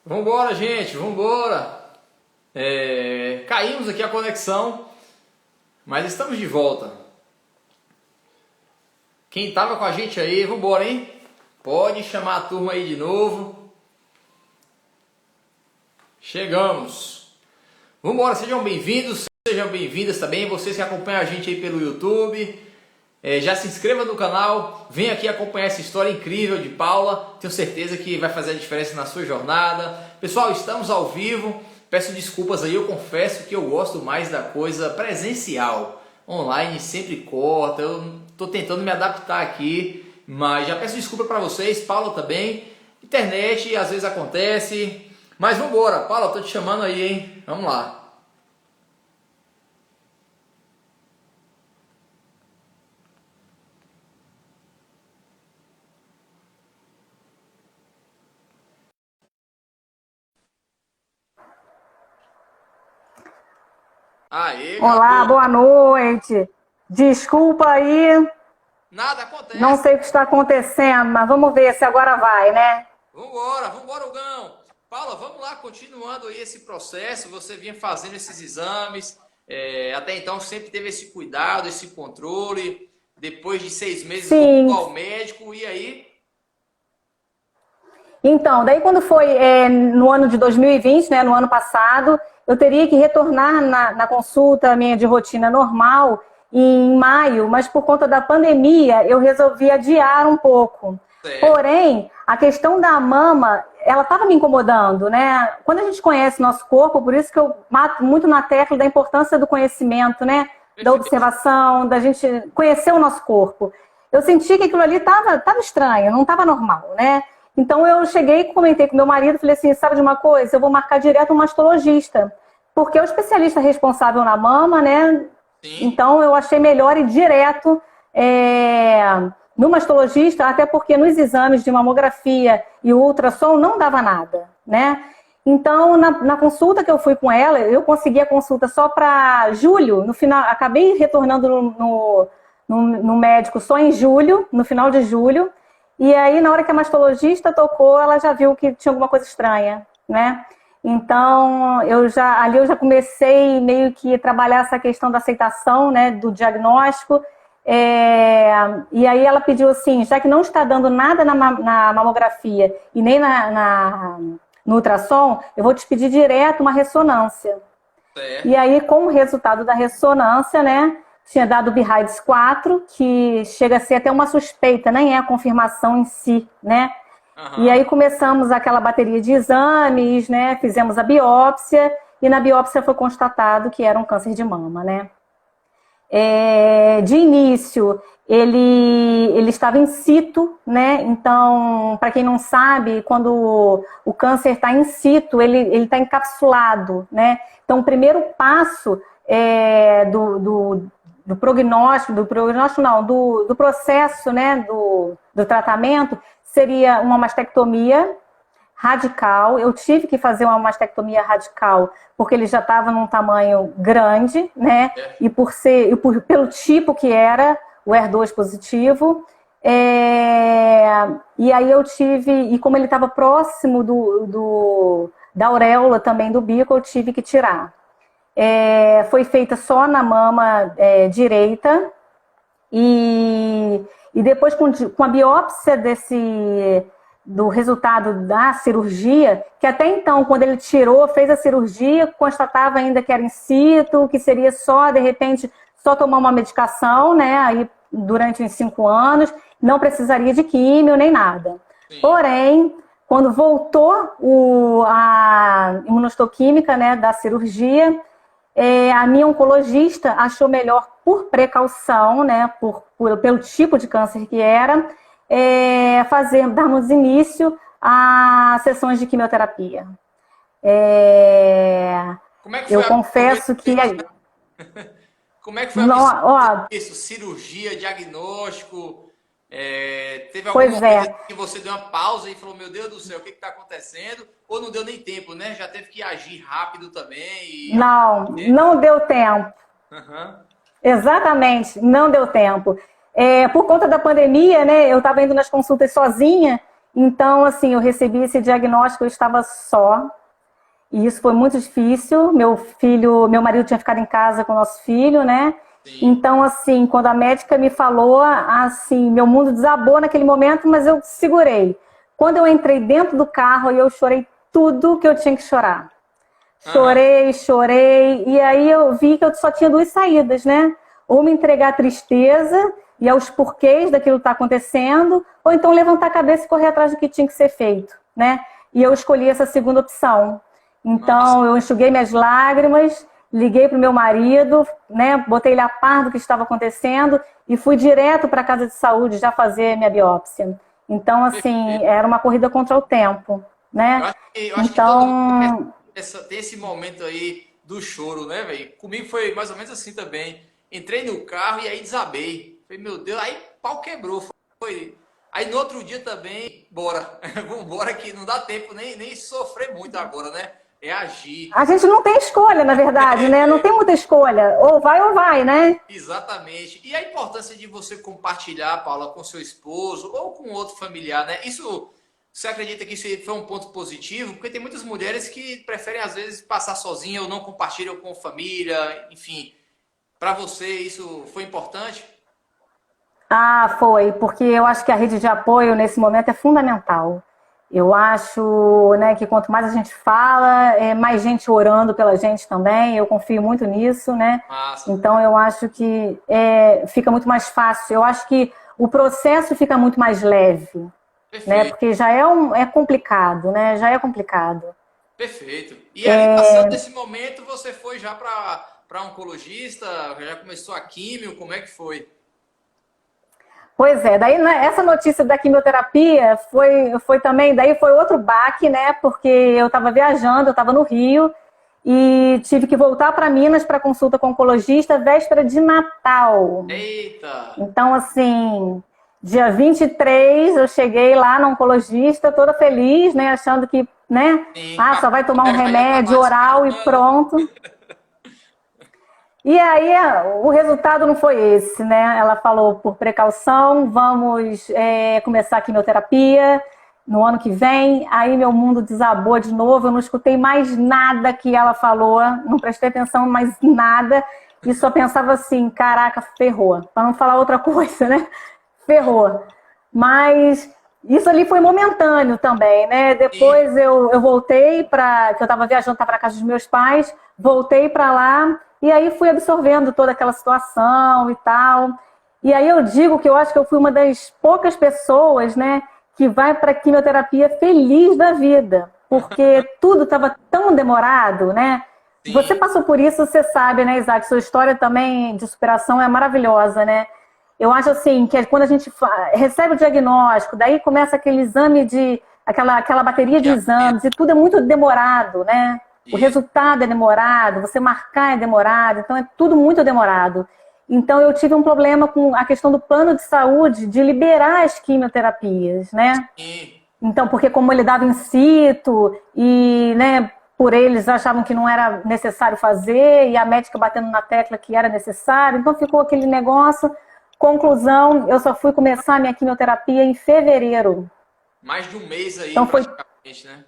Vambora, gente, vambora! Caímos aqui a conexão, mas estamos de volta. Quem tava com a gente aí, vambora, hein? Pode chamar a turma aí de novo. Chegamos. Vambora, sejam bem-vindos, sejam bem-vindas também, vocês que acompanham a gente aí pelo YouTube. Já se inscreva no canal, venha aqui acompanhar essa história incrível de Paula. Tenho certeza que vai fazer a diferença na sua jornada. Pessoal, estamos ao vivo. Peço desculpas aí, eu confesso que eu gosto mais da coisa presencial. Online sempre corta, eu estou tentando me adaptar aqui, mas já peço desculpa para vocês, Paula também. Internet às vezes acontece, mas vamos embora. Paula, estou te chamando aí, hein? Vamos lá. Aê, Olá, garoto. boa noite. Desculpa aí, Nada não acontece. sei o que está acontecendo, mas vamos ver se agora vai, né? Vambora, vambora, Hugão. Paula, vamos lá, continuando aí esse processo. Você vinha fazendo esses exames, até então sempre teve esse cuidado, esse controle. Depois de 6 meses Sim. voltou ao médico e aí? Então, daí quando foi no ano de 2020, né, no ano passado, eu teria que retornar na consulta minha de rotina normal em maio, mas por conta da pandemia eu resolvi adiar um pouco. Certo. Porém, a questão da mama, ela estava me incomodando, né? Quando a gente conhece nosso corpo, por isso que eu mato muito na tecla da importância do conhecimento, né? Da Perfeito. observação, da gente conhecer o nosso corpo. Eu senti que aquilo ali estava estranho, não estava normal, né? Então eu cheguei e comentei com meu marido, falei assim, sabe de uma coisa? Eu vou marcar direto um mastologista, porque é o especialista responsável na mama, né? Sim. Então eu achei melhor ir direto no mastologista, até porque nos exames de mamografia e ultrassom não dava nada, né? Então, na consulta que eu fui com ela, eu consegui a consulta só para julho, no final, acabei retornando no médico só em julho, no final de julho, e aí na hora que a mastologista tocou, ela já viu que tinha alguma coisa estranha, né? Então, ali eu já comecei meio que a trabalhar essa questão da aceitação, né, do diagnóstico. E aí ela pediu assim, já que não está dando nada na mamografia e nem no ultrassom, eu vou te pedir direto uma ressonância. Certo. E aí, com o resultado da ressonância, né, tinha dado o BIRAIDS 4, que chega a ser até uma suspeita, nem é a confirmação em si, né? E aí começamos aquela bateria de exames, né? Fizemos a biópsia e na biópsia foi constatado que era um câncer de mama, né? De início, ele estava in situ, né? Então, para quem não sabe, quando o câncer está in situ, ele está encapsulado, né? Então, o primeiro passo do prognóstico, do processo, né? Do tratamento, seria uma mastectomia radical. Eu tive que fazer uma mastectomia radical porque ele já estava num tamanho grande, né? E pelo tipo que era, o HER2 positivo. E aí eu tive, e como ele estava próximo da auréola também do bico, eu tive que tirar. Foi feita só na mama direita. E depois, com a biópsia do resultado da cirurgia, que até então, quando ele tirou, fez a cirurgia, constatava ainda que era in situ, que seria só, de repente, só tomar uma medicação, né, aí, durante uns 5 anos, não precisaria de químio nem nada. Sim. Porém, quando voltou a imunohistoquímica, né, da cirurgia, a minha oncologista achou melhor, por precaução, né, pelo tipo de câncer que era, darmos início a sessões de quimioterapia. Como é que foi Eu confesso que... Como é que foi isso? Cirurgia, diagnóstico? Teve algum Pois momento que você deu uma pausa e falou, meu Deus do céu, o que está acontecendo? Ou não deu nem tempo, né? Já teve que agir rápido também? Não deu tempo. Exatamente, não deu tempo. Por conta da pandemia, né, eu estava indo nas consultas sozinha, Então, assim, eu recebi esse diagnóstico, eu estava só, e isso foi muito difícil. Meu marido tinha ficado em casa com o nosso filho, né? Sim. Então, assim, quando a médica me falou, assim, meu mundo desabou naquele momento, mas eu segurei. Quando eu entrei dentro do carro, eu chorei tudo que eu tinha que chorar. Aham. Chorei, chorei, e aí eu vi que eu só tinha duas saídas, né? Ou me entregar à tristeza e aos porquês daquilo que está acontecendo, ou então levantar a cabeça e correr atrás do que tinha que ser feito, né? E eu escolhi essa segunda opção. Massa. Então eu enxuguei minhas lágrimas, liguei para o meu marido, né? Botei ele a par do que estava acontecendo e fui direto para a casa de saúde já fazer minha biópsia. Então, assim, Perfeito. era uma corrida contra o tempo, né? Eu acho que todo mundo Então, tem esse momento aí do choro, né, velho? Comigo foi mais ou menos assim também. Entrei no carro e aí desabei. Falei, meu Deus, aí pau quebrou. Foi. Aí no outro dia também, bora. Vambora que não dá tempo nem sofrer muito agora, né? É agir. a gente não tem escolha, na verdade, né? Não tem muita escolha. Ou vai, né? Exatamente. E a importância de você compartilhar, Paula, com seu esposo ou com outro familiar, né? Isso, você acredita que isso foi um ponto positivo? Porque tem muitas mulheres que preferem, às vezes, passar sozinha ou não compartilham com família, enfim. Para você, isso foi importante? Ah, foi, porque eu acho que a rede de apoio nesse momento é fundamental. Eu acho, né, que quanto mais a gente fala, é mais gente orando pela gente também. Eu confio muito nisso, né? Massa. Então eu acho que fica muito mais fácil. Eu acho que o processo fica muito mais leve, né? Perfeito, Porque já é complicado, né? Já é complicado. perfeito. E ali, passando desse momento, você foi já para oncologista, já começou a químio, como é que foi? Pois é, daí né, essa notícia da quimioterapia foi também, daí foi outro baque, né? Porque eu estava viajando, eu estava no Rio e tive que voltar para Minas para consulta com o oncologista véspera de Natal. Eita! Então, assim, dia 23 eu cheguei lá no oncologista toda feliz, né? Achando que, né? Sim, Ah, só vai tomar um já ia estar remédio lá te oral e esperando. pronto. E aí o resultado não foi esse, né? Ela falou, por precaução, vamos começar a quimioterapia no ano que vem. Aí meu mundo desabou de novo, eu não escutei mais nada que ela falou, não prestei atenção mais em nada e só pensava assim, caraca, ferrou. Para não falar outra coisa, né? Ferrou. Mas isso ali foi momentâneo também, né? Sim, Depois eu voltei para, que eu estava viajando, estava na casa dos meus pais, voltei para lá e aí fui absorvendo toda aquela situação e tal. E aí eu digo que eu acho que eu fui uma das poucas pessoas, né, que vai para a quimioterapia feliz da vida, porque tudo estava tão demorado, né? Você sim. passou por isso, você sabe, né, Isaac? Sua história também de superação é maravilhosa, né? Eu acho assim que quando a gente recebe o diagnóstico, daí começa aquele exame de aquela bateria de exames e tudo é muito demorado, né? O Isso. resultado é demorado, você marcar é demorado, então é tudo muito demorado. Então eu tive um problema com a questão do plano de saúde de liberar as quimioterapias, né? Sim. Então, porque como ele dava in situ e, né, por eles achavam que não era necessário fazer e a médica batendo na tecla que era necessário, então ficou aquele negócio. Conclusão, eu só fui começar a minha quimioterapia em fevereiro. Mais de um mês aí, Então foi praticamente, né?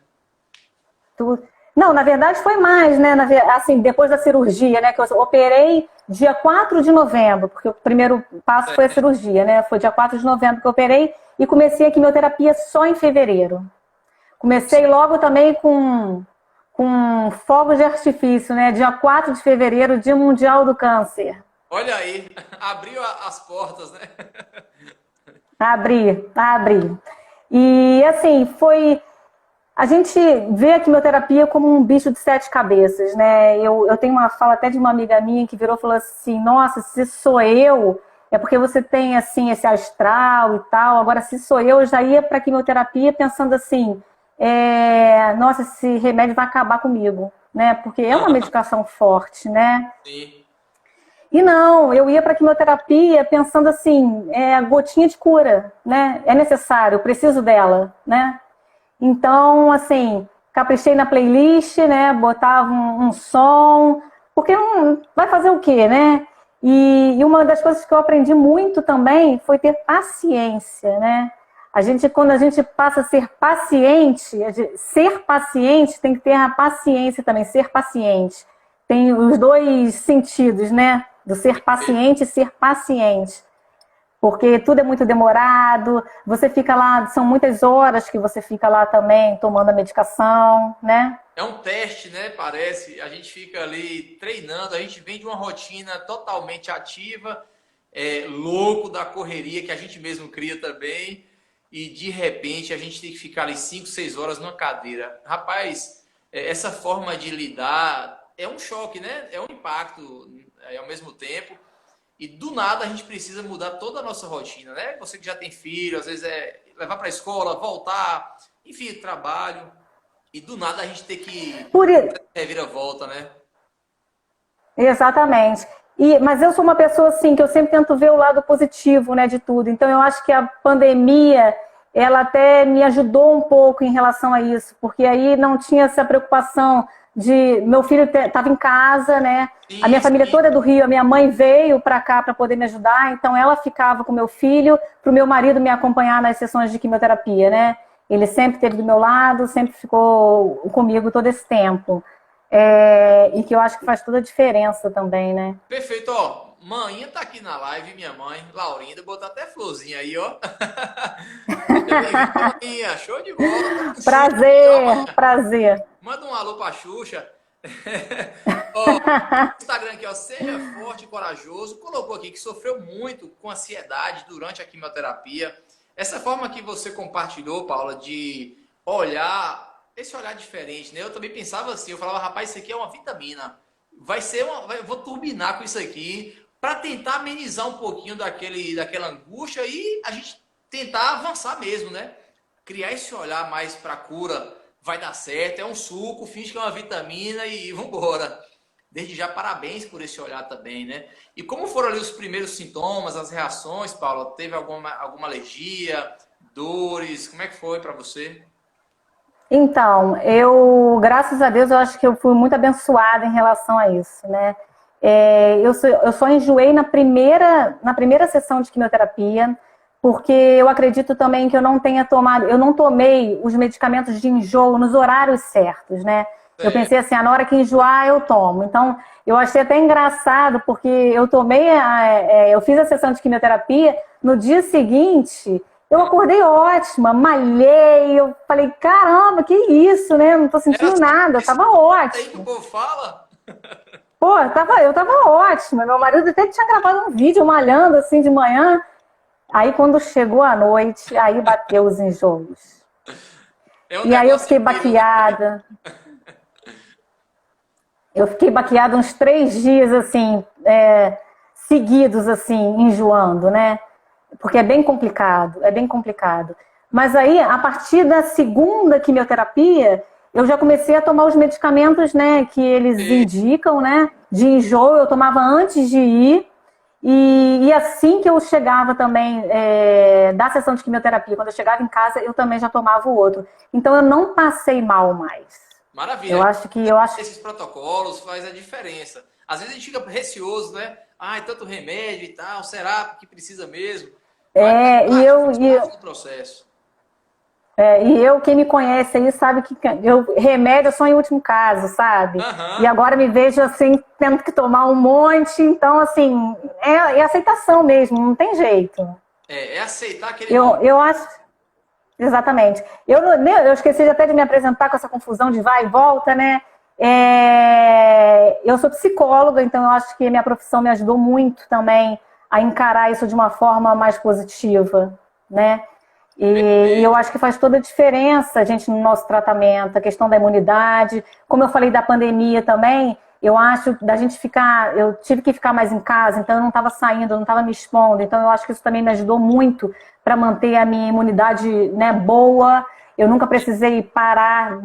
tudo. Não, na verdade foi mais, né? Assim, depois da cirurgia, né? Que eu operei dia 4 de novembro, porque o primeiro passo foi a cirurgia, né? Foi dia 4 de novembro que eu operei e comecei a quimioterapia só em fevereiro. Comecei logo também com fogos de artifício, né? Dia 4 de fevereiro, Dia Mundial do Câncer. Olha aí, abriu as portas, né? Abri, abri. E assim, foi. A gente vê a quimioterapia como um bicho de sete cabeças, né? Eu tenho uma fala até de uma amiga minha que virou e falou assim: Nossa, se sou eu, é porque você tem assim esse astral e tal. Agora, se sou eu já ia para quimioterapia pensando assim: Nossa, esse remédio vai acabar comigo, né? Porque é uma medicação forte, né? Sim. E não, eu ia para quimioterapia pensando assim: a gotinha de cura, né? É necessário, eu preciso dela, né? Então, assim, caprichei na playlist, né? Botava um som, porque vai fazer o quê, né? E uma das coisas que eu aprendi muito também foi ter paciência, né? Quando a gente passa a ser paciente, ser paciente tem que ter a paciência também, ser paciente. Tem os dois sentidos, né? Do ser paciente e ser paciente. Porque tudo é muito demorado, você fica lá, são muitas horas que você fica lá também tomando a medicação, né? É um teste, né? Parece. A gente fica ali treinando, a gente vem de uma rotina totalmente ativa, louco da correria que a gente mesmo cria também, e de repente a gente tem que ficar ali 5, 6 horas numa cadeira. Rapaz, essa forma de lidar é um choque, né? É um impacto ao mesmo tempo. E do nada a gente precisa mudar toda a nossa rotina, né? Você que já tem filho, às vezes levar para a escola, voltar, enfim, trabalho. E do nada a gente tem que reviravolta, né? Exatamente. Mas eu sou uma pessoa assim que eu sempre tento ver o lado positivo, né, de tudo. Então eu acho que a pandemia ela até me ajudou um pouco em relação a isso, porque aí não tinha essa preocupação de meu filho estava em casa, né? Sim, a minha família sim. toda é do Rio, a minha mãe veio para cá para poder me ajudar, então ela ficava com meu filho, para o meu marido me acompanhar nas sessões de quimioterapia, né? Ele sempre esteve do meu lado, sempre ficou comigo todo esse tempo. E que eu acho que faz toda a diferença também, né? Perfeito, ó. Maninha tá aqui na live, minha mãe, Laurinda, botou até florzinha aí, ó. Seja bem-vinda, Maninha. Show de bola. Prazer, prazer. Manda um alô pra Xuxa. Ó, o Instagram aqui, ó, seja forte e corajoso. Colocou aqui que sofreu muito com ansiedade durante a quimioterapia. Essa forma que você compartilhou, Paula, de olhar, esse olhar diferente, né? Eu também pensava assim, eu falava, rapaz, isso aqui é uma vitamina. Vou turbinar com isso aqui para tentar amenizar um pouquinho daquela angústia e a gente tentar avançar mesmo, né? Criar esse olhar mais para a cura, vai dar certo, é um suco, finge que é uma vitamina e vambora. Desde já, parabéns por esse olhar também, né? E como foram ali os primeiros sintomas, as reações, Paula? Teve alguma alergia, dores? Como é que foi para você? Então, graças a Deus, eu acho que eu fui muito abençoada em relação a isso, né? Eu só enjoei na primeira sessão de quimioterapia, porque eu acredito também que eu não tomei os medicamentos de enjoo nos horários certos, né? Eu pensei assim, na hora que enjoar, eu tomo. Então, eu achei até engraçado, porque eu fiz a sessão de quimioterapia, no dia seguinte, eu acordei ótima, malhei, eu falei, caramba, que isso, né? Não tô sentindo nada, eu tava Aí que o ótima. povo fala? Pô, eu tava ótima. Meu marido até tinha gravado um vídeo malhando assim de manhã. Aí quando chegou a noite, aí bateu os enjoos. É um E aí eu negócio fiquei incrível, né? baqueada. Eu fiquei baqueada uns 3 dias, assim, seguidos, assim, enjoando, né? Porque é bem complicado, é bem complicado. Mas aí, a partir da segunda quimioterapia, eu já comecei a tomar os medicamentos, né, que eles indicam, né, de enjoo. Eu tomava antes de ir. E assim que eu chegava também da sessão de quimioterapia, quando eu chegava em casa, eu também já tomava o outro. Então eu não passei mal mais. Maravilha. Eu acho que eu acho Esses protocolos faz a diferença. Às vezes a gente fica receoso, né? Ai, tanto remédio e tal, será que precisa mesmo? Mas é, e eu, faz e eu parte do processo. quem me conhece aí sabe que remédio é só em último caso, sabe? E Aham. agora me vejo assim tendo que tomar um monte, então assim é aceitação mesmo, não tem jeito. É aceitar aquele momento. Eu acho exatamente. Eu esqueci até de me apresentar com essa confusão de vai e volta, né? Eu sou psicóloga, então eu acho que minha profissão me ajudou muito também a encarar isso de uma forma mais positiva, né? E eu acho que faz toda a diferença, gente, no nosso tratamento, a questão da imunidade. Como eu falei da pandemia também, eu acho da gente eu tive que ficar mais em casa, então eu não estava saindo, eu não estava me expondo. Então eu acho que isso também me ajudou muito para manter a minha imunidade, né, boa. Eu nunca precisei parar,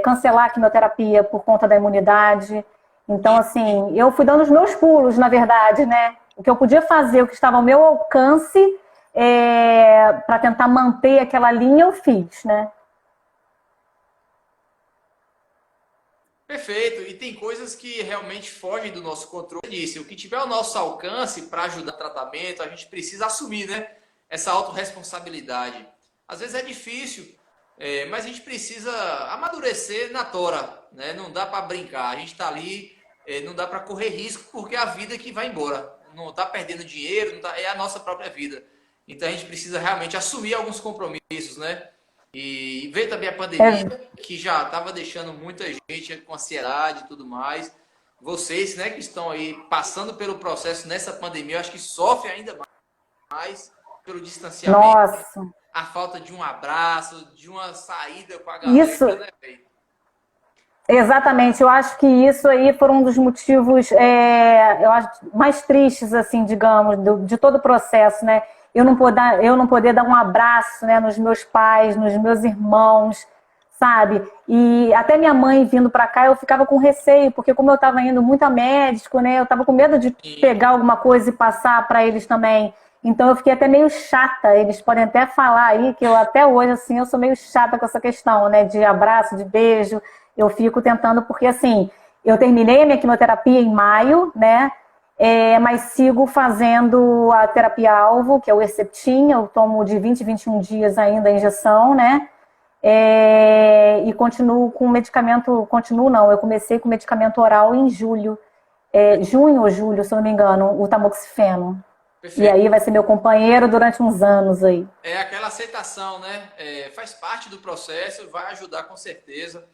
cancelar a quimioterapia por conta da imunidade. Então, assim, eu fui dando os meus pulos, na verdade, né? O que eu podia fazer, o que estava ao meu alcance, para tentar manter aquela linha, eu fiz, né? Perfeito. E tem coisas que realmente fogem do nosso controle. Disse, o que tiver ao nosso alcance para ajudar no tratamento, a gente precisa assumir, né? Essa autorresponsabilidade. às vezes é difícil, mas a gente precisa amadurecer na tora, né? Não dá para brincar, a gente está ali, não dá para correr risco, porque é a vida que vai embora. Não está perdendo dinheiro, é a nossa própria vida. Então a gente precisa realmente assumir alguns compromissos, né? E ver também a pandemia, que já estava deixando muita gente com ansiedade e tudo mais. Vocês, né, que estão aí passando pelo processo nessa pandemia, eu acho que sofrem ainda mais pelo distanciamento. Nossa. A falta de um abraço, de uma saída com a galera, Isso, né, velho? exatamente. Eu acho que isso aí foi um dos motivos eu acho, mais tristes, assim, digamos, de todo o processo, né? Eu não poder dar um abraço, né, nos meus pais, nos meus irmãos, sabe? E até minha mãe vindo para cá, eu ficava com receio, porque como eu estava indo muito a médico, né, eu estava com medo de pegar alguma coisa e passar para eles também. Então eu fiquei até meio chata. Eles podem até falar aí que eu até hoje, assim, eu sou meio chata com essa questão, né, de abraço, de beijo. Eu fico tentando, porque assim, eu terminei a minha quimioterapia em maio, né? Mas sigo fazendo a terapia-alvo, que é o Herceptin. Eu tomo de 20 a 21 dias ainda a injeção, né? E continuo com medicamento, continuo não, eu comecei com medicamento oral em julho, junho ou julho, se eu não me engano, o tamoxifeno. Perfeito. E aí vai ser meu companheiro durante uns anos aí. É aquela aceitação, né? Faz parte do processo, vai ajudar com certeza.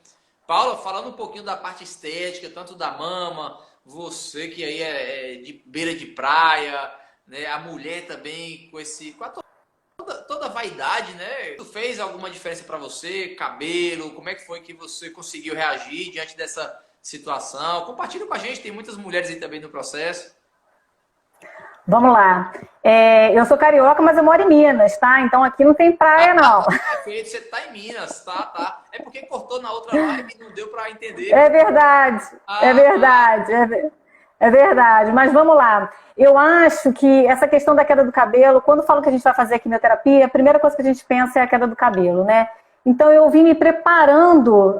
Paula, falando um pouquinho da parte estética, tanto da mama, você que aí é de beira de praia, né? A mulher também com toda a vaidade, né? Isso fez alguma diferença para você? Cabelo, como é que foi que você conseguiu reagir diante dessa situação? Compartilha com a gente, tem muitas mulheres aí também no processo. Vamos lá. Eu sou carioca, mas eu moro em Minas, tá? Então aqui não tem praia, não. Perfeito, você tá em Minas, tá. É porque cortou na outra live e não deu para entender. É verdade, é verdade, é verdade. Mas vamos lá. Eu acho que essa questão da queda do cabelo, quando falo que a gente vai fazer a quimioterapia, a primeira coisa que a gente pensa é a queda do cabelo, né? Então eu vim me preparando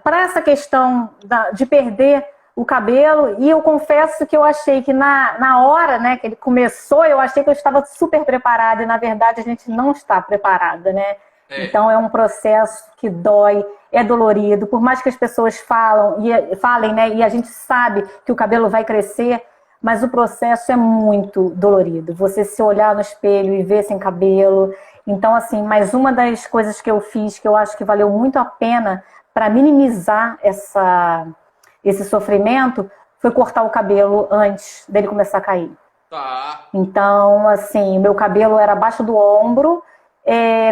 para essa questão de perder o cabelo, e eu confesso que eu achei que na hora, né, que ele começou, eu achei que eu estava super preparada, e na verdade a gente não está preparada, né? Então é um processo que dói, é dolorido, por mais que as pessoas falem, né, e a gente sabe que o cabelo vai crescer, mas o processo é muito dolorido. Você se olhar no espelho e ver sem cabelo. Então, assim, mais uma das coisas que eu fiz, que eu acho que valeu muito a pena para minimizar esse sofrimento, foi cortar o cabelo antes dele começar a cair. Tá. Então, assim, o meu cabelo era abaixo do ombro.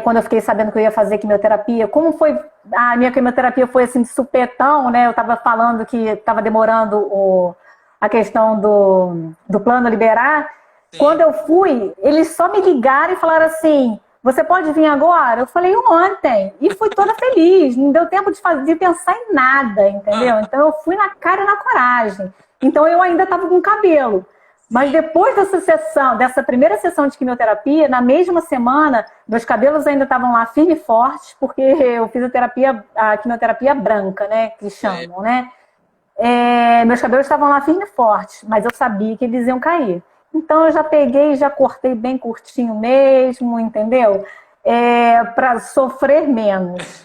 Quando eu fiquei sabendo que eu ia fazer quimioterapia, como foi, a minha quimioterapia foi assim de supetão, né? Eu estava falando que estava demorando a questão do plano liberar. Sim. Quando eu fui, eles só me ligaram e falaram assim: você pode vir agora? Eu falei ontem. E fui toda feliz. Não deu tempo de pensar em nada, entendeu? Então eu fui na cara e na coragem. Então eu ainda estava com cabelo. Mas depois dessa primeira sessão de quimioterapia, na mesma semana, meus cabelos ainda estavam lá firme e fortes, porque eu fiz a quimioterapia branca, né? Que chamam, né? Meus cabelos estavam lá firme e fortes, mas eu sabia que eles iam cair. Então eu já peguei, já cortei bem curtinho mesmo, entendeu? Para sofrer menos.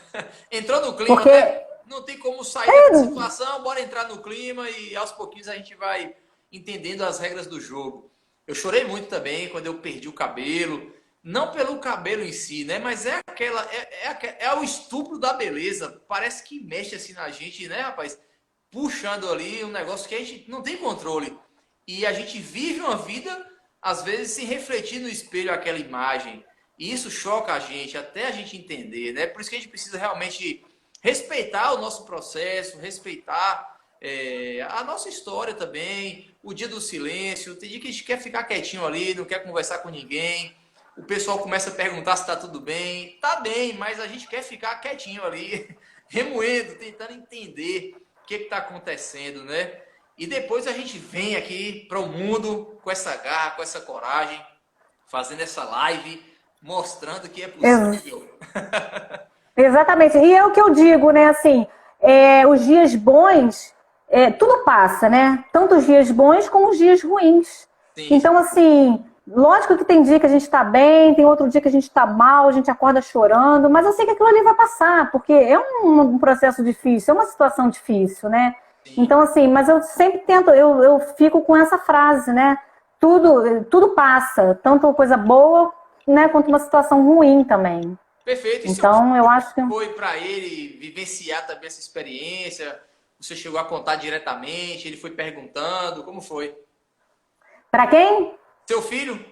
Entrou no clima, porque... né? Não tem como sair da situação, bora entrar no clima e aos pouquinhos a gente vai entendendo as regras do jogo. Eu chorei muito também quando eu perdi o cabelo, não pelo cabelo em si, né? Mas é o estupro da beleza. Parece que mexe assim na gente, né, rapaz? Puxando ali um negócio que a gente não tem controle. E a gente vive uma vida, às vezes, sem refletir no espelho aquela imagem. E isso choca a gente, até a gente entender, né? Por isso que a gente precisa realmente respeitar o nosso processo, respeitar a nossa história também, o dia do silêncio. Tem dia que a gente quer ficar quietinho ali, não quer conversar com ninguém. O pessoal começa a perguntar se está tudo bem. Tá bem, mas a gente quer ficar quietinho ali, remoendo, tentando entender o que está acontecendo, né? E depois a gente vem aqui para o mundo com essa garra, com essa coragem, fazendo essa live, mostrando que é possível. Exatamente. E é o que eu digo, né? Assim, os dias bons, tudo passa, né? Tanto os dias bons como os dias ruins. Sim. Então, assim, Lógico que tem dia que a gente está bem, tem outro dia que a gente está mal, a gente acorda chorando, mas eu sei que aquilo ali vai passar, porque é um processo difícil, é uma situação difícil, né? Sim. Então, assim, mas eu sempre tento, eu fico com essa frase, né? Tudo passa, tanto uma coisa boa, né, quanto uma situação ruim também. Perfeito. E seu Então, eu filho, acho que... foi para ele vivenciar também essa experiência? Você chegou a contar diretamente? Ele foi perguntando? Como foi? Para quem? Seu filho?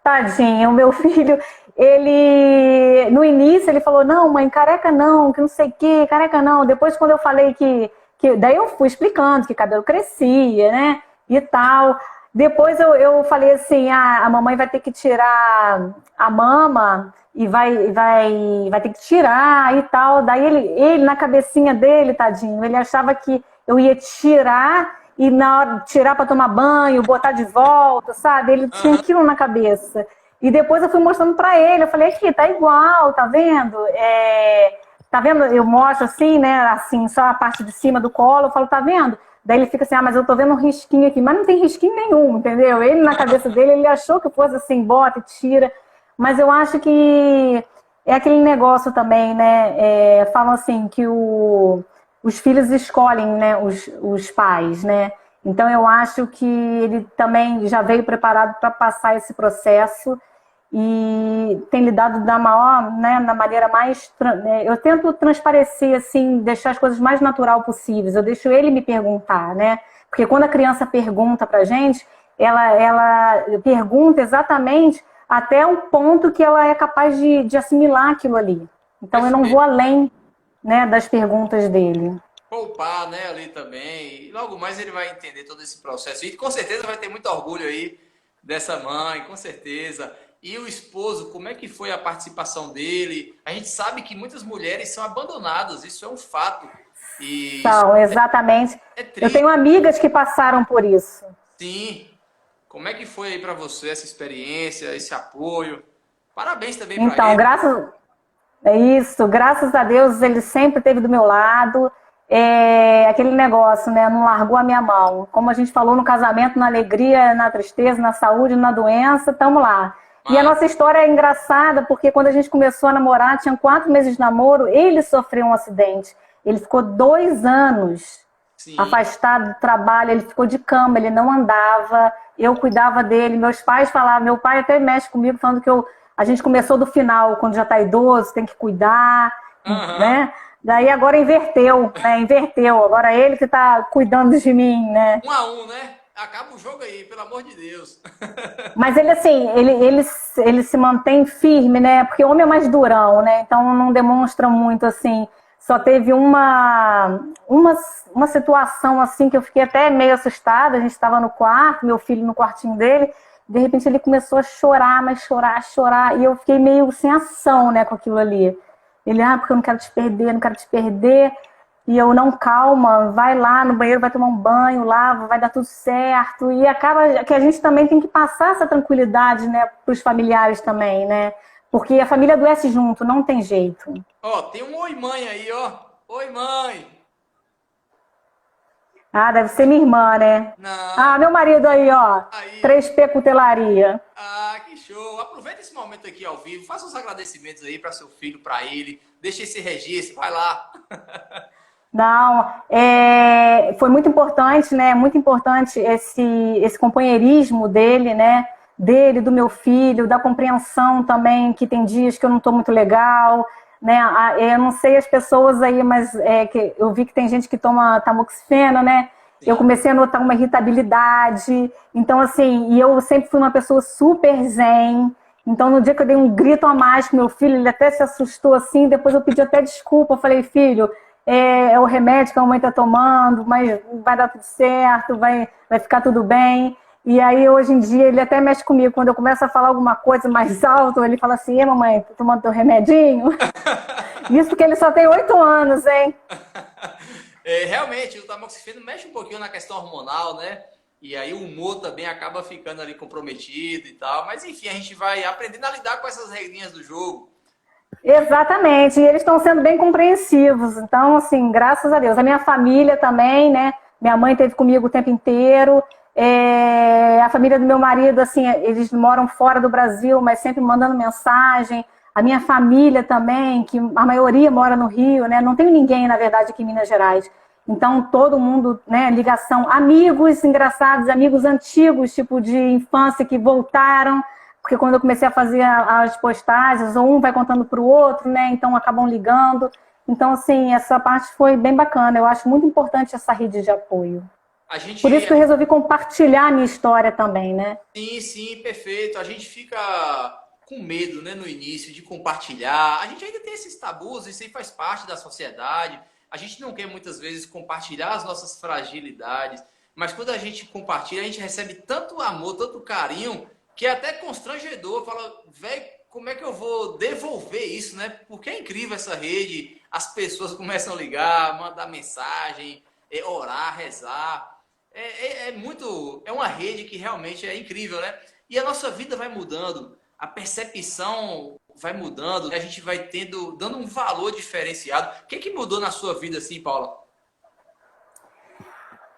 Tadinho, o meu filho, ele, no início ele falou, não, mãe, careca não, que não sei o que, careca não. Depois quando eu falei daí eu fui explicando que cabelo crescia, né, e tal. Depois eu falei assim, a mamãe vai ter que tirar a mama e vai ter que tirar e tal. Daí ele na cabecinha dele, tadinho, ele achava que eu ia tirar e na hora de tirar para tomar banho, botar de volta, sabe? Ele tinha Aham. aquilo na cabeça. E depois eu fui mostrando para ele, eu falei, aqui, tá igual, tá vendo? Tá vendo? Eu mostro assim, né, assim, só a parte de cima do colo, eu falo, tá vendo? Daí ele fica assim, mas eu tô vendo um risquinho aqui. Mas não tem risquinho nenhum, entendeu? Ele na cabeça dele, ele achou que fosse assim, bota e tira. Mas eu acho que é aquele negócio também, né? Falam assim que os filhos escolhem, né, os pais, né? Então eu acho que ele também já veio preparado para passar esse processo e tem lidado da maior, né, na maneira mais, eu tento transparecer assim, deixar as coisas mais natural possíveis. Eu deixo ele me perguntar, né? Porque quando a criança pergunta pra gente, ela pergunta exatamente até o ponto que ela é capaz de assimilar aquilo ali. Então eu não vou Perfeito. além, né, das perguntas dele. Poupar, né, ali também. E logo mais ele vai entender todo esse processo. E com certeza vai ter muito orgulho aí dessa mãe, com certeza. E o esposo, como é que foi a participação dele? A gente sabe que muitas mulheres são abandonadas, isso é um fato. E isso São, exatamente. é Eu triste, tenho amigas que passaram por isso. sim. Como é que foi aí para você essa experiência, esse apoio? Parabéns também para Então, ele. graças a Deus ele sempre esteve do meu lado. Aquele negócio, né? Não largou a minha mão. Como a gente falou no casamento, na alegria, na tristeza, na saúde, na doença, estamos lá. E a Mas, nossa história é engraçada porque quando a gente começou a namorar, tinha 4 meses de namoro, ele sofreu um acidente. Ele ficou 2 anos sim. afastado do trabalho, ele ficou de cama, ele não andava, eu cuidava dele, meus pais falavam, meu pai até mexe comigo falando que a gente começou do final, quando já está idoso, tem que cuidar, Aham. né? Daí agora inverteu, né? Inverteu, agora é ele que está cuidando de mim, né? 1-1, né? Acaba o jogo aí, pelo amor de Deus. Mas ele, assim, ele se mantém firme, né? Porque o homem é mais durão, né? Então não demonstra muito, assim. Só teve uma situação, assim, que eu fiquei até meio assustada. A gente estava no quarto, meu filho no quartinho dele. De repente ele começou a chorar, mas chorar, chorar. E eu fiquei meio sem ação, né, com aquilo ali. Ele, porque eu não quero te perder, não quero te perder. E eu, não, calma, vai lá no banheiro, vai tomar um banho, lava, vai dar tudo certo. E acaba que a gente também tem que passar essa tranquilidade, né, para os familiares também, né? Porque a família adoece junto, não tem jeito. Ó, tem um oi mãe aí, ó. Oi mãe. Ah, deve ser minha irmã, né? Ah, Não, meu marido aí, ó. aí, ó. 3P Cutelaria. Ah, que show. Aproveita esse momento aqui ao vivo, faça os agradecimentos aí para seu filho, para ele. Deixa esse registro, vai lá. Não, foi muito importante, né? Muito importante esse companheirismo dele, né? Dele, do meu filho, da compreensão também, que tem dias que eu não estou muito legal, né? Eu não sei as pessoas aí, mas que eu vi que tem gente que toma tamoxifeno, né? Eu Sim. comecei a notar uma irritabilidade. Então, assim, e eu sempre fui uma pessoa super zen. Então, no dia que eu dei um grito a mais com meu filho, ele até se assustou assim. Depois eu pedi até desculpa. Eu falei, filho, é o remédio que a mamãe está tomando, mas vai dar tudo certo, vai ficar tudo bem. E aí, hoje em dia, ele até mexe comigo. Quando eu começo a falar alguma coisa mais alto, ele fala assim, mamãe, tá tomando teu remedinho? Isso porque ele só tem 8 anos, hein? Realmente, o tamoxifeno mexe um pouquinho na questão hormonal, né? E aí o humor também acaba ficando ali comprometido e tal. Mas enfim, a gente vai aprendendo a lidar com essas regrinhas do jogo. Exatamente, e eles estão sendo bem compreensivos. Então, assim, graças a Deus. A minha família também, né? Minha mãe esteve comigo o tempo inteiro. A família do meu marido, assim, eles moram fora do Brasil, mas sempre mandando mensagem. A minha família também, que a maioria mora no Rio, né? Não tenho ninguém, na verdade, aqui em Minas Gerais. Então, todo mundo, né, ligação, amigos engraçados, amigos antigos, tipo de infância, que voltaram, porque quando eu comecei a fazer as postagens, um vai contando para o outro, né, então acabam ligando. Então, assim, essa parte foi bem bacana. Eu acho muito importante essa rede de apoio. Por isso que eu resolvi compartilhar a minha história também, né? Sim, sim, perfeito. A gente fica com medo, né, no início de compartilhar. A gente ainda tem esses tabus, isso aí faz parte da sociedade. A gente não quer muitas vezes compartilhar as nossas fragilidades, mas quando a gente compartilha, a gente recebe tanto amor, tanto carinho, que é até constrangedor. Fala, velho, como é que eu vou devolver isso, né? Porque é incrível essa rede, as pessoas começam a ligar, mandar mensagem, orar, rezar. É uma rede que realmente é incrível, né? E a nossa vida vai mudando, a percepção vai mudando, a gente vai dando um valor diferenciado. O que mudou na sua vida assim, Paula?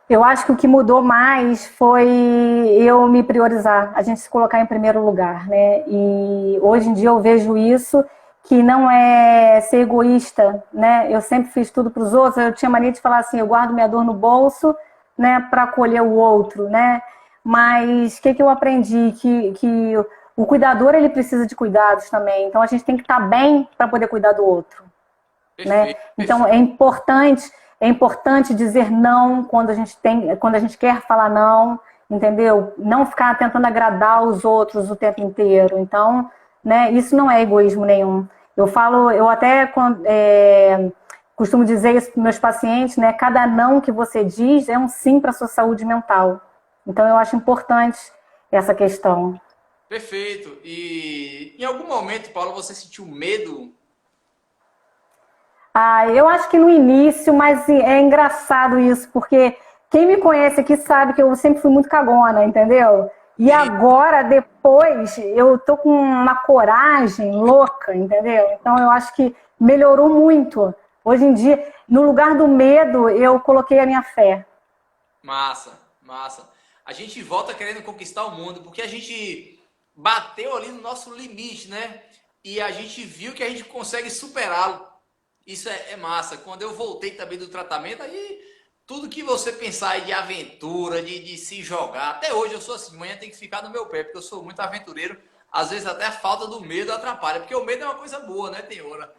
Eu acho que o que mudou mais foi eu me priorizar, a gente se colocar em primeiro lugar, né? E hoje em dia eu vejo isso, que não é ser egoísta, né? Eu sempre fiz tudo para os outros, eu tinha mania de falar assim, eu guardo minha dor no bolso, né, para acolher o outro, né? Mas o que eu aprendi? Que o cuidador, ele precisa de cuidados também. Então, a gente tem que estar bem para poder cuidar do outro. Perfeito, né? Então, é importante dizer não quando a gente quer falar não, entendeu? Não ficar tentando agradar os outros o tempo inteiro. Então, né, isso não é egoísmo nenhum. Eu até costumo dizer isso para meus pacientes, né? Cada não que você diz é um sim para a sua saúde mental. Então, eu acho importante essa questão. Perfeito. E em algum momento, Paulo, você sentiu medo? Eu acho que no início, mas é engraçado isso, porque quem me conhece aqui sabe que eu sempre fui muito cagona, entendeu? E agora, depois, eu tô com uma coragem louca, entendeu? Então, eu acho que melhorou muito. Hoje em dia, no lugar do medo, eu coloquei a minha fé. Massa, massa. A gente volta querendo conquistar o mundo, porque a gente bateu ali no nosso limite, né? E a gente viu que a gente consegue superá-lo. Isso é massa. Quando eu voltei também do tratamento, aí tudo que você pensar aí de aventura, de se jogar, até hoje eu sou assim, amanhã tem que ficar no meu pé, porque eu sou muito aventureiro. Às vezes até a falta do medo atrapalha, porque o medo é uma coisa boa, né, tem hora.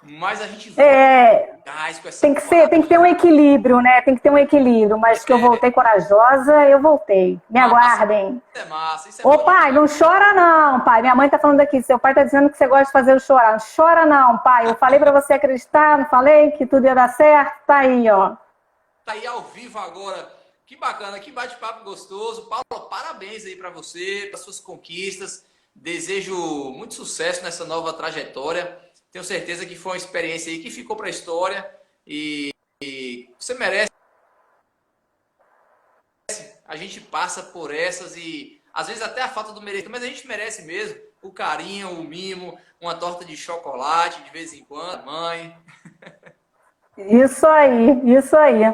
Mas a gente volta gás com essa tem que ter um equilíbrio, né? Tem que ter um equilíbrio, mas que eu voltei corajosa, eu voltei. Me aguardem. Isso é massa, isso é Ô pai, não chora não, pai. Minha mãe tá falando aqui, seu pai tá dizendo que você gosta de fazer eu chorar. Não chora não, pai. Eu falei pra você acreditar, não falei que tudo ia dar certo? Tá aí, ó. Tá aí ao vivo agora. Que bacana, que bate-papo gostoso. Paulo, parabéns aí pra você, para suas conquistas. Desejo muito sucesso nessa nova trajetória. Tenho certeza que foi uma experiência aí que ficou para a história e você merece. A gente passa por essas e às vezes até a falta do merecimento, mas a gente merece mesmo o carinho, o mimo, uma torta de chocolate de vez em quando, mãe. Isso aí, isso aí.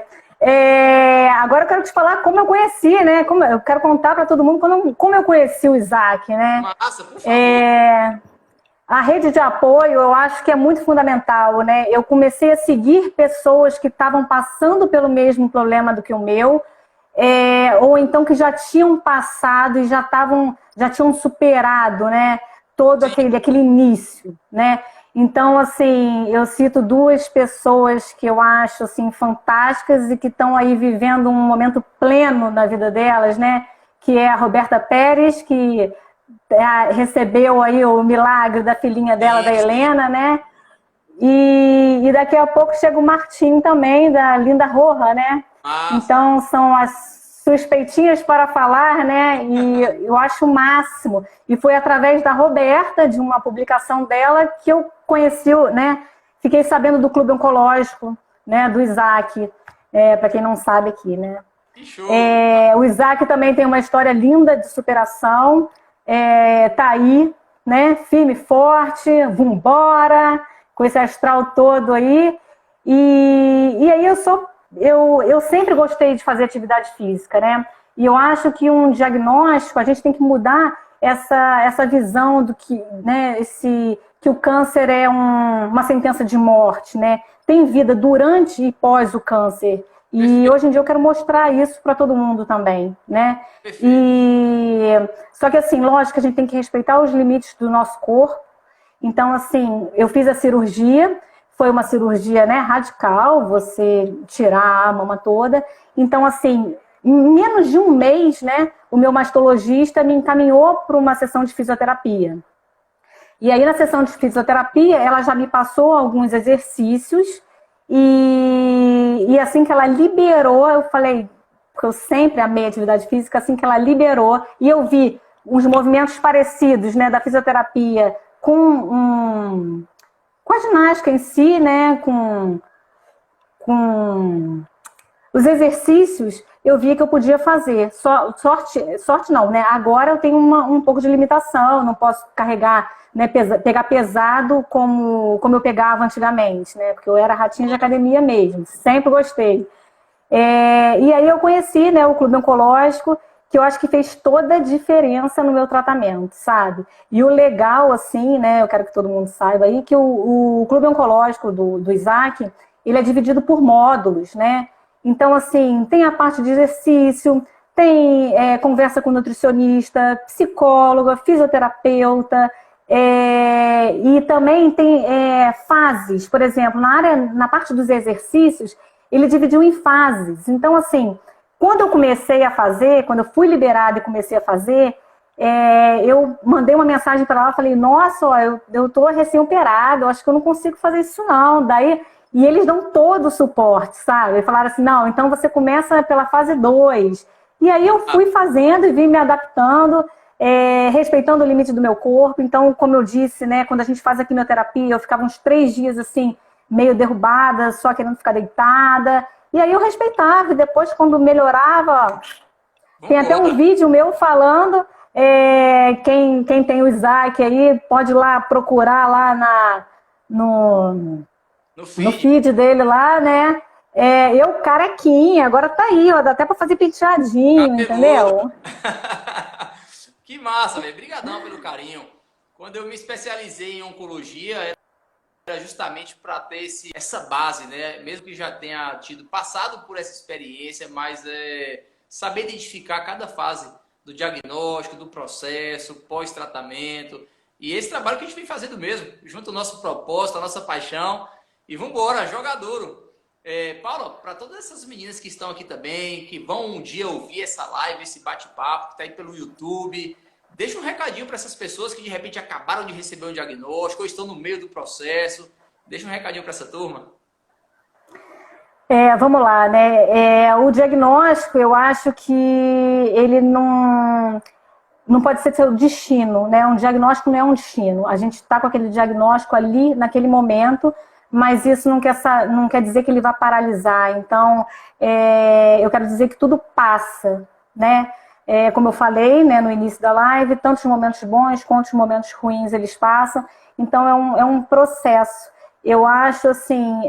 Agora eu quero te falar como eu conheci, né? Eu quero contar para todo mundo como eu conheci o Isaac, né? Massa, por favor. A rede de apoio, eu acho que é muito fundamental, né? Eu comecei a seguir pessoas que estavam passando pelo mesmo problema do que o meu, ou então que já tinham passado e já tinham superado, né? Todo aquele início, né? Então, assim, eu cito duas pessoas que eu acho, assim, fantásticas e que estão aí vivendo um momento pleno na vida delas, né? Que é a Roberta Pérez, que recebeu aí o milagre da filhinha dela, da Helena, né? E daqui a pouco chega o Martim também, da Linda Roja, né? Então são as suspeitinhas para falar, né? E eu acho o máximo. E foi através da Roberta, de uma publicação dela, que eu conheci, né? Fiquei sabendo do Clube Oncológico, né? Do Isaac, para quem não sabe aqui, né? Que show! O Isaac também tem uma história linda de superação. Tá aí, né? Firme e forte, vambora, com esse astral todo aí. E aí eu sempre gostei de fazer atividade física, né? E eu acho que um diagnóstico, a gente tem que mudar essa visão do que, né, que o câncer é uma sentença de morte, né? Tem vida durante e pós o câncer. E Perfeito, hoje em dia eu quero mostrar isso para todo mundo também, né? perfeito. E só que assim, lógico que a gente tem que respeitar os limites do nosso corpo. Então, assim, eu fiz a cirurgia, foi uma cirurgia, né, radical, você tirar a mama toda. Então, assim, em menos de um mês, né, o meu mastologista me encaminhou para uma sessão de fisioterapia. E aí, na sessão de fisioterapia, ela já me passou alguns exercícios e assim que ela liberou, eu falei, porque eu sempre amei atividade física, assim que ela liberou, e eu vi uns movimentos parecidos, né, da fisioterapia com a ginástica em si, né, com os exercícios, eu via que eu podia fazer. Sorte não, né? Agora eu tenho um pouco de limitação, não posso carregar, né, pegar pesado como eu pegava antigamente, né? Porque eu era ratinha de academia mesmo, sempre gostei. E aí eu conheci, né, o Clube Oncológico, que eu acho que fez toda a diferença no meu tratamento, sabe? E o legal, assim, né, eu quero que todo mundo saiba aí, que o Clube Oncológico do Isaac, ele é dividido por módulos, né? Então, assim, tem a parte de exercício, tem conversa com nutricionista, psicóloga, fisioterapeuta, e também tem fases, por exemplo, na parte dos exercícios, ele dividiu em fases. Então, assim, quando eu comecei a fazer, quando eu fui liberada e comecei a fazer, eu mandei uma mensagem para ela, falei, nossa, ó, eu tô recém-operada, eu acho que eu não consigo fazer isso não. E eles dão todo o suporte, sabe? E falaram assim, não, então você começa pela fase 2. E aí eu fui fazendo e vim me adaptando, respeitando o limite do meu corpo. Então, como eu disse, né, quando a gente faz a quimioterapia, eu ficava uns 3 dias assim, meio derrubada, só querendo ficar deitada. E aí eu respeitava, e depois quando melhorava, tem até um vídeo meu falando, quem tem o Isaac aí, pode ir lá procurar lá no feed dele lá, né? Eu carequinha, agora tá aí, ó, dá até pra fazer penteadinho, Cabeludo. entendeu? Que massa, velho. Obrigadão pelo carinho. Quando eu me especializei em oncologia, era justamente para ter essa base, né? Mesmo que já tenha passado por essa experiência, mas saber identificar cada fase do diagnóstico, do processo, pós-tratamento. E esse trabalho que a gente vem fazendo mesmo, junto ao nosso propósito, a nossa paixão. E vamos embora, joga duro. Paulo, para todas essas meninas que estão aqui também, que vão um dia ouvir essa live, esse bate-papo, que está aí pelo YouTube, deixa um recadinho para essas pessoas que de repente acabaram de receber um diagnóstico ou estão no meio do processo. Deixa um recadinho para essa turma. Vamos lá, né? O diagnóstico, eu acho que ele não pode ser seu destino, né? Um diagnóstico não é um destino. A gente está com aquele diagnóstico ali, naquele momento, mas isso não quer dizer que ele vai paralisar. Então, eu quero dizer que tudo passa, né? Como eu falei, né, no início da live, tantos momentos bons quanto os momentos ruins eles passam. Então, é um processo. Eu acho assim,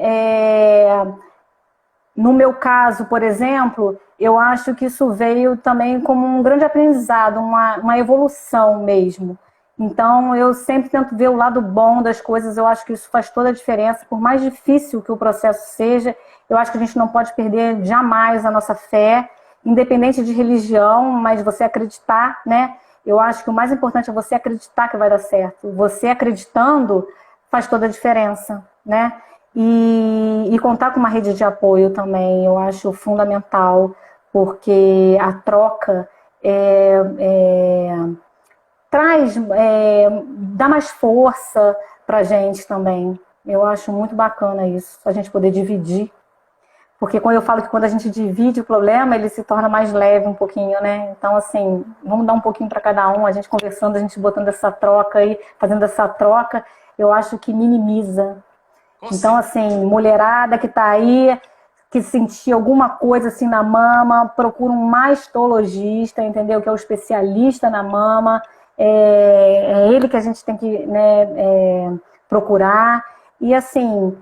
no meu caso, por exemplo, eu acho que isso veio também como um grande aprendizado, uma evolução mesmo. Então, eu sempre tento ver o lado bom das coisas, eu acho que isso faz toda a diferença, por mais difícil que o processo seja, eu acho que a gente não pode perder jamais a nossa fé, independente de religião, mas você acreditar, né? Eu acho que o mais importante é você acreditar que vai dar certo. Você acreditando faz toda a diferença, né? E contar com uma rede de apoio também, eu acho fundamental, porque a troca dá mais força pra gente também. Eu acho muito bacana isso, a gente poder dividir. Porque quando eu falo que quando a gente divide o problema, ele se torna mais leve um pouquinho, né? Então, assim, vamos dar um pouquinho para cada um, a gente conversando, a gente botando essa troca aí, fazendo essa troca, eu acho que minimiza. Então, assim, mulherada que tá aí, que sentir alguma coisa assim na mama, procura um mastologista, entendeu? Que é o especialista na mama, é ele que a gente tem que, né, procurar. E assim,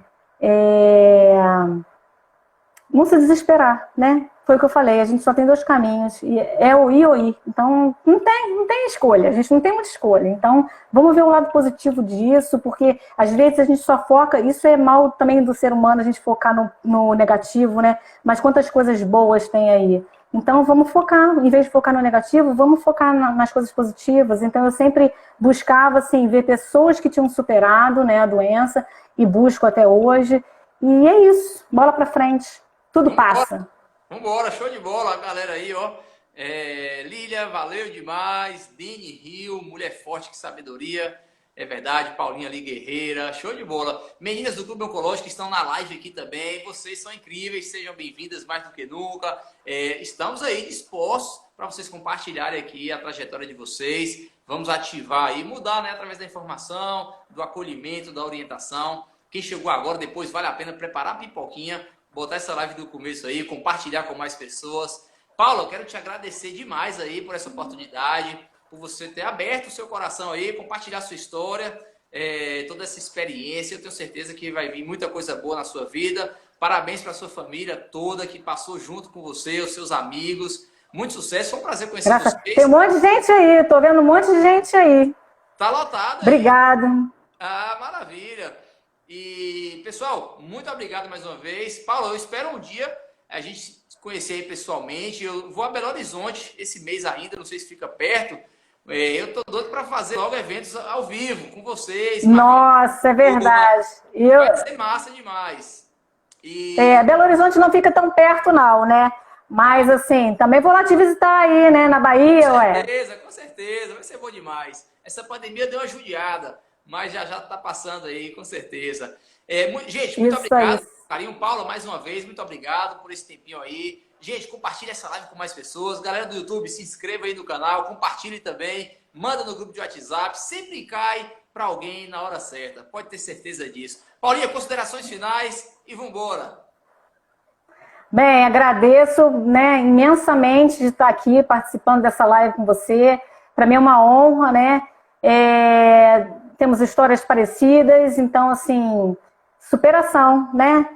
não se desesperar, né? Foi o que eu falei, a gente só tem dois caminhos, e é o ir ou ir. Então, não tem escolha, a gente não tem muita escolha. Então, vamos ver o lado positivo disso, porque às vezes a gente só foca, isso é mal também do ser humano, a gente focar no negativo, né? Mas quantas coisas boas tem aí? Então, vamos focar, em vez de focar no negativo, vamos focar nas coisas positivas. Então, eu sempre buscava, assim, ver pessoas que tinham superado, né, a doença, e busco até hoje. E é isso, bola pra frente, tudo passa. Vambora, show de bola, a galera aí, ó. Lília, valeu demais. Dini Rio, mulher forte, que sabedoria. É verdade, Paulinha ali, guerreira, show de bola. Meninas do Clube Oncológico que estão na live aqui também, vocês são incríveis, sejam bem-vindas mais do que nunca. Estamos aí dispostos para vocês compartilharem aqui a trajetória de vocês. Vamos ativar aí, mudar, né, através da informação, do acolhimento, da orientação. Quem chegou agora, depois vale a pena preparar a pipoquinha, botar essa live do começo aí, compartilhar com mais pessoas. Paulo, eu quero te agradecer demais aí por essa oportunidade, por você ter aberto o seu coração aí, compartilhar sua história, toda essa experiência. Eu tenho certeza que vai vir muita coisa boa na sua vida. Parabéns para a sua família toda que passou junto com você, os seus amigos. Muito sucesso, foi um prazer conhecer vocês. Tem um monte de gente aí, tô vendo um monte de gente aí. Tá lotado aí. Obrigada. Ah, maravilha. E, pessoal, muito obrigado mais uma vez. Paulo, eu espero um dia a gente se conhecer aí pessoalmente. Eu vou a Belo Horizonte esse mês ainda, não sei se fica perto. Eu tô doido para fazer logo eventos ao vivo com vocês. Nossa, é verdade. Vai ser massa demais. Belo Horizonte não fica tão perto não, né? Mas, assim, também vou lá te visitar aí, né? Na Bahia, Com certeza. Vai ser bom demais. Essa pandemia deu uma judiada. Mas já está passando aí, com certeza. Gente, muito obrigado. Carinho, Paulo, mais uma vez, muito obrigado por esse tempinho aí. Gente, compartilhe essa live com mais pessoas. Galera do YouTube, se inscreva aí no canal, compartilhe também, manda no grupo de WhatsApp. Sempre cai para alguém na hora certa. Pode ter certeza disso. Paulinha, considerações finais e vambora. Bem, agradeço, né, imensamente de estar aqui participando dessa live com você. Para mim é uma honra, né? Temos histórias parecidas, então, assim, superação, né?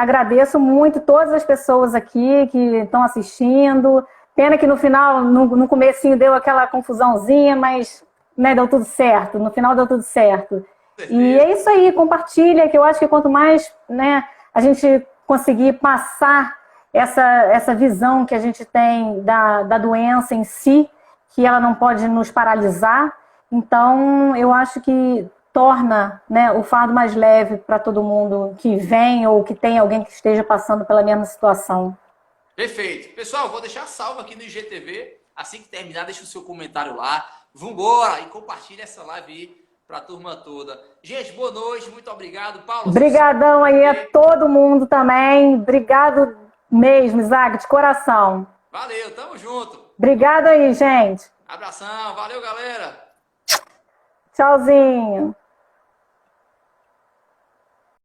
Agradeço muito todas as pessoas aqui que estão assistindo. Pena que no final, no comecinho deu aquela confusãozinha, mas, né, deu tudo certo. No final deu tudo certo. E é isso aí, compartilha, que eu acho que quanto mais, né, a gente conseguir passar essa visão que a gente tem da doença em si, que ela não pode nos paralisar. Então, eu acho que torna, né, o fardo mais leve para todo mundo que vem ou que tem alguém que esteja passando pela mesma situação. Perfeito. Pessoal, vou deixar salvo aqui no IGTV. Assim que terminar, deixa o seu comentário lá. Vambora! E compartilha essa live aí para a turma toda. Gente, boa noite. Muito obrigado, Paulo. Obrigadão aí a todo mundo também. Obrigado mesmo, Isaac, de coração. Valeu, tamo junto. Obrigado aí, gente. Abração. Valeu, galera. Tchauzinho.